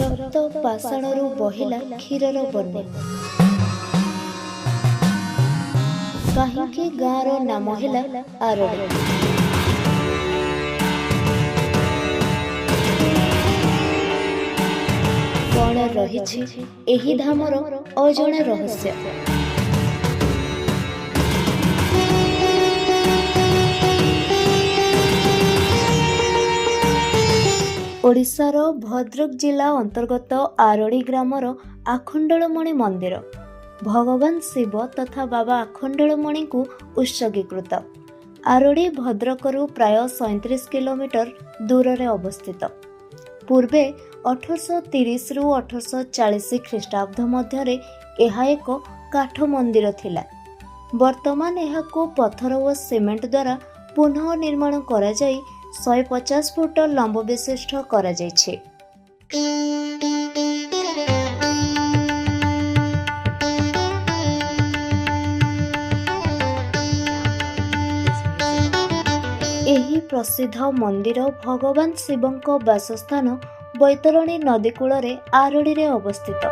ରକ୍ତ ପାଷାଣରୁ ବହିଲା କ୍ଷୀରର ବନ୍ୟା। କାହିଁକି ଗାଁର ନାମ ହେଲା ଆରଡ଼ି। କଣ ରହିଛି ଏହି ଧାମର ଅଜଣା ରହସ୍ୟ। ଓଡ଼ିଶାର ଭଦ୍ରକ ଜିଲ୍ଲା ଅନ୍ତର୍ଗତ ଆରଡ଼ି ଗ୍ରାମର ଆଖଣ୍ଡଳମଣି ମନ୍ଦିର ଭଗବାନ ଶିବ ତଥା ବାବା ଆଖଣ୍ଡଳମଣିଙ୍କୁ ଉତ୍ସର୍ଗୀକୃତ। ଆରଡ଼ି ଭଦ୍ରକରୁ ପ୍ରାୟ 37 କିଲୋମିଟର ଦୂରରେ ଅବସ୍ଥିତ। ପୂର୍ବେ 1830 ରୁ 1840 ଖ୍ରୀଷ୍ଟାବ୍ଦ ମଧ୍ୟରେ ଏହା ଏକ କାଠ ମନ୍ଦିର ଥିଲା। ବର୍ତ୍ତମାନ ଏହାକୁ ପଥର ଓ ସିମେଣ୍ଟ ଦ୍ୱାରା ପୁନଃ ନିର୍ମାଣ କରାଯାଇ 150 ଫୁଟ ଲମ୍ବ ବିଶିଷ୍ଟ କରାଯାଇଛି। ଏହି ପ୍ରସିଦ୍ଧ ମନ୍ଦିର ଭଗବାନ ଶିବଙ୍କ ବାସସ୍ଥାନ ବୈତରଣୀ ନଦୀ କୂଳରେ ଆରଡ଼ିରେ ଅବସ୍ଥିତ।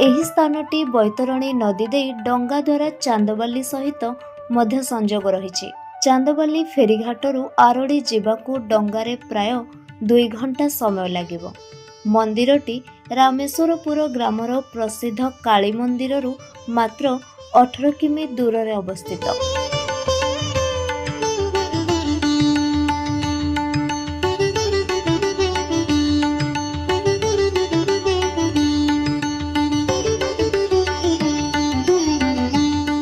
ଏହି ସ୍ଥାନଟି ବୈତରଣୀ ନଦୀ ଦେଇ ଡଙ୍ଗା ଦ୍ୱାରା ଚାନ୍ଦବାଲି ସହିତ ମଧ୍ୟ ସଂଯୋଗ ରହିଛି। ଚାନ୍ଦବାଲି ଫେରିଘାଟରୁ ଆରଡ଼ି ଯିବାକୁ ଡଙ୍ଗାରେ ପ୍ରାୟ 2 ଘଣ୍ଟା ସମୟ ଲାଗିବ। ମନ୍ଦିରଟି ରାମେଶ୍ୱରପୁର ଗ୍ରାମର ପ୍ରସିଦ୍ଧ କାଳୀ ମନ୍ଦିରରୁ ମାତ୍ର 18 କିମି ଦୂରରେ ଅବସ୍ଥିତ।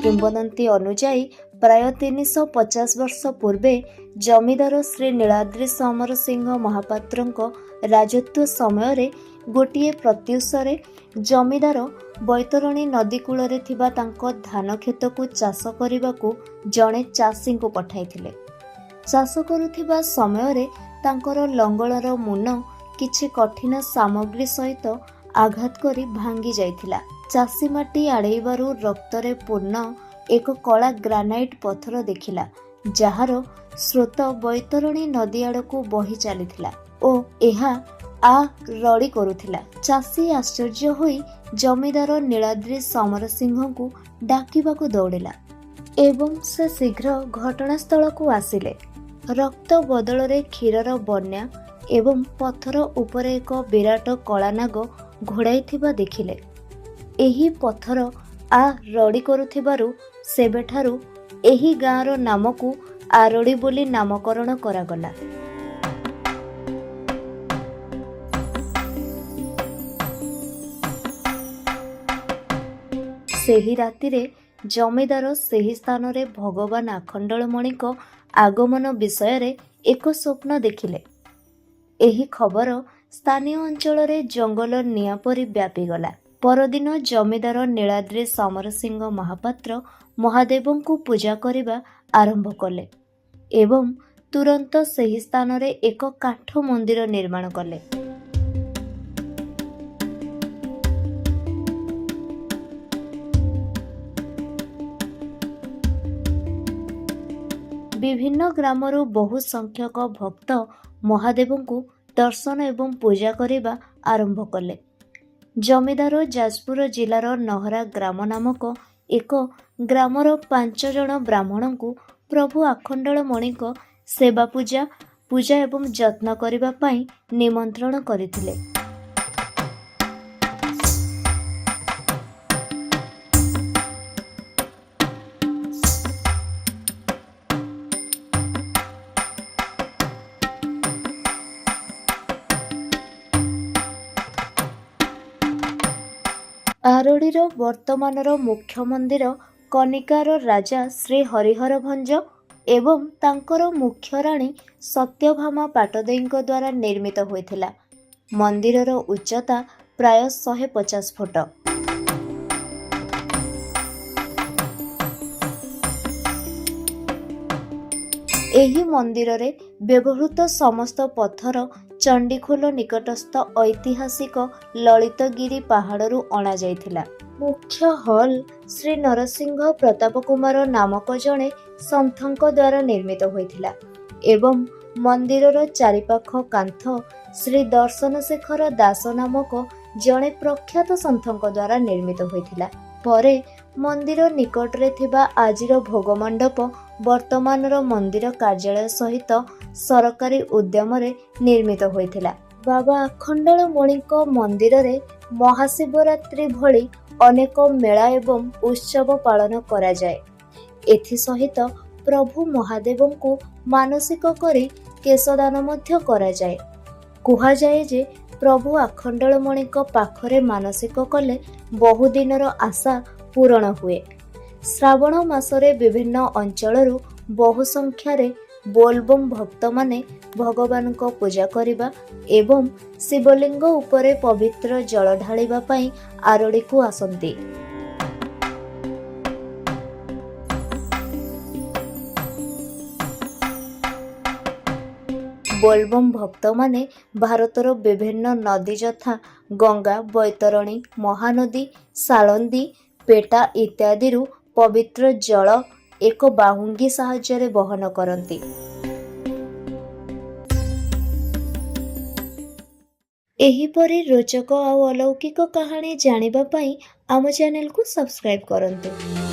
କିମ୍ବଦନ୍ତୀ ଅନୁଯାୟୀ ପ୍ରାୟ 350 ବର୍ଷ ପୂର୍ବେ ଜମିଦାର ଶ୍ରୀ ନୀଳାଦ୍ରି ସମର ସିଂହ ମହାପାତ୍ରଙ୍କ ରାଜତ୍ୱ ସମୟରେ ଗୋଟିଏ ପ୍ରତ୍ୟୁଷରେ ଜମିଦାର ବୈତରଣୀ ନଦୀ କୂଳରେ ଥିବା ତାଙ୍କ ଧାନ କ୍ଷେତକୁ ଚାଷ କରିବାକୁ ଜଣେ ଚାଷୀଙ୍କୁ ପଠାଇଥିଲେ। ଚାଷ କରୁଥିବା ସମୟରେ ତାଙ୍କର ଲଙ୍ଗଳର ମୁନ କିଛି କଠିନ ସାମଗ୍ରୀ ସହିତ ଆଘାତ କରି ଭାଙ୍ଗି ଯାଇଥିଲା। ଚାଷୀ ମାଟି ଆଡ଼େଇବାରୁ ରକ୍ତରେ ପୂର୍ଣ୍ଣ ଏକ କଳା ଗ୍ରାନାଇଟ୍ ପଥର ଦେଖିଲା, ଯାହାର ସ୍ରୋତ ବୈତରଣୀ ନଦୀ ଆଡ଼କୁ ବହି ଚାଲିଥିଲା ଓ ଏହା ରଡ଼ି କରୁଥିଲା। ଚାଷୀ ଆଶ୍ଚର୍ଯ୍ୟ ହୋଇ ଜମିଦାର ନୀଳାଦ୍ରି ସମର ସିଂହଙ୍କୁ ଡାକିବାକୁ ଦୌଡ଼ିଲା ଏବଂ ସେ ଶୀଘ୍ର ଘଟଣାସ୍ଥଳକୁ ଆସିଲେ। ରକ୍ତ ବଦଳରେ କ୍ଷୀରର ବନ୍ୟା ଏବଂ ପଥର ଉପରେ ଏକ ବିରାଟ କଳାନାଗ ଘୋଡ଼ାଇଥିବା ଦେଖିଲେ। ଏହି ପଥର ରଡ଼ି କରୁଥିବାରୁ ସେବେଠାରୁ ଏହି ଗାଁର ନାମକୁ ଆରଡ଼ି ବୋଲି ନାମକରଣ କରାଗଲା। ସେହି ରାତିରେ ଜମିଦାର ସେହି ସ୍ଥାନରେ ଭଗବାନ ଆଖଣ୍ଡଳମଣିଙ୍କ ଆଗମନ ବିଷୟରେ ଏକ ସ୍ୱପ୍ନ ଦେଖିଲେ। ଏହି ଖବର ସ୍ଥାନୀୟ ଅଞ୍ଚଳରେ ଜଙ୍ଗଲ ନିଆଁ ପରି ବ୍ୟାପିଗଲା। ପରଦିନ ଜମିଦାର ନୀଳାଦ୍ରି ସମର ସିଂହ ମହାପାତ୍ର ମହାଦେବଙ୍କୁ ପୂଜା କରିବା ଆରମ୍ଭ କଲେ ଏବଂ ତୁରନ୍ତ ସେହି ସ୍ଥାନରେ ଏକ କାଠ ମନ୍ଦିର ନିର୍ମାଣ କଲେ। ବିଭିନ୍ନ ଗ୍ରାମରୁ ବହୁ ସଂଖ୍ୟକ ଭକ୍ତ ମହାଦେବଙ୍କୁ ଦର୍ଶନ ଏବଂ ପୂଜା କରିବା ଆରମ୍ଭ କଲେ। ଜମିଦାର ଯାଜପୁର ଜିଲ୍ଲାର ନହରା ଗ୍ରାମ ନାମକ ଏକ ଗ୍ରାମର 5 ଜଣ ବ୍ରାହ୍ମଣଙ୍କୁ ପ୍ରଭୁ ଆଖଣ୍ଡଳମଣିଙ୍କ ସେବା ପୂଜା ଏବଂ ଯତ୍ନ କରିବା ପାଇଁ ନିମନ୍ତ୍ରଣ କରିଥିଲେ। ଆରଡ଼ିର ବର୍ତ୍ତମାନର ମୁଖ୍ୟ ମନ୍ଦିର କନିକାର ରାଜା ଶ୍ରୀ ହରିହର ଭଞ୍ଜ ଏବଂ ତାଙ୍କର ମୁଖ୍ୟ ରାଣୀ ସତ୍ୟଭାମା ପାଟଦେଈଙ୍କ ଦ୍ୱାରା ନିର୍ମିତ ହୋଇଥିଲା। ମନ୍ଦିରର ଉଚ୍ଚତା ପ୍ରାୟ 150 ଫୁଟ। ଏହି ମନ୍ଦିରରେ ବ୍ୟବହୃତ ସମସ୍ତ ପଥର ଚଣ୍ଡିଖୋଲ ନିକଟସ୍ଥ ଐତିହାସିକ ଲଳିତଗିରି ପାହାଡ଼ରୁ ଅଣାଯାଇଥିଲା। ମୁଖ୍ୟ ହଲ୍ ଶ୍ରୀ ନରସିଂହ ପ୍ରତାପ କୁମାର ନାମକ ଜଣେ ସନ୍ଥଙ୍କ ଦ୍ୱାରା ନିର୍ମିତ ହୋଇଥିଲା। ଏବଂ ମନ୍ଦିରର ଚାରିପାଖ କାନ୍ଥ ଶ୍ରୀ ଦର୍ଶନ ଶେଖର ଦାସ ନାମକ ଜଣେ ପ୍ରଖ୍ୟାତ ସନ୍ଥଙ୍କ ଦ୍ୱାରା ନିର୍ମିତ ହୋଇଥିଲା। ପରେ ମନ୍ଦିର ନିକଟରେ ଥିବା ଆଜିର ଭୋଗ ମଣ୍ଡପ ବର୍ତ୍ତମାନର ମନ୍ଦିର କାର୍ଯ୍ୟାଳୟ ସହିତ ସରକାରୀ ଉଦ୍ୟମରେ ନିର୍ମିତ ହୋଇଥିଲା। ବାବା ଆଖଣ୍ଡଳମଣିଙ୍କ ମନ୍ଦିରରେ ମହାଶିବରାତ୍ରି ଭଳି ଅନେକ ମେଳା ଏବଂ ଉତ୍ସବ ପାଳନ କରାଯାଏ। ଏଥିସହିତ ପ୍ରଭୁ ମହାଦେବଙ୍କୁ ମାନସିକ କରି କେଶଦାନ ମଧ୍ୟ କରାଯାଏ। କୁହାଯାଏ ଯେ ପ୍ରଭୁ ଆଖଣ୍ଡଳମଣିଙ୍କ ପାଖରେ ମାନସିକ କଲେ ବହୁଦିନର ଆଶା ପୂରଣ ହୁଏ। ଶ୍ରାବଣ ମାସରେ ବିଭିନ୍ନ ଅଞ୍ଚଳରୁ ବହୁ ସଂଖ୍ୟାରେ ବୋଲବମ୍ ଭକ୍ତମାନେ ଭଗବାନଙ୍କ ପୂଜା କରିବା ଏବଂ ଶିବଲିଙ୍ଗ ଉପରେ ପବିତ୍ର ଜଳ ଢାଳିବା ପାଇଁ ଆରଡ଼ିକୁ ଆସନ୍ତି। ବୋଲବମ୍ ଭକ୍ତମାନେ ଭାରତର ବିଭିନ୍ନ ନଦୀ ଯଥା ଗଙ୍ଗା, ବୈତରଣୀ, ମହାନଦୀ, ସାଳନ୍ଦୀ, ପେଟା ଇତ୍ୟାଦିରୁ ପବିତ୍ର ଜଳ ଏକ ବାହୁଙ୍ଗୀ ସାହାଯ୍ୟରେ ବହନ କରନ୍ତି। ଏହିପରି ରୋଚକ ଆଉ ଅଲୌକିକ କାହାଣୀ ଜାଣିବା ପାଇଁ ଆମ ଚ୍ୟାନେଲକୁ ସବସ୍କ୍ରାଇବ୍ କରନ୍ତୁ।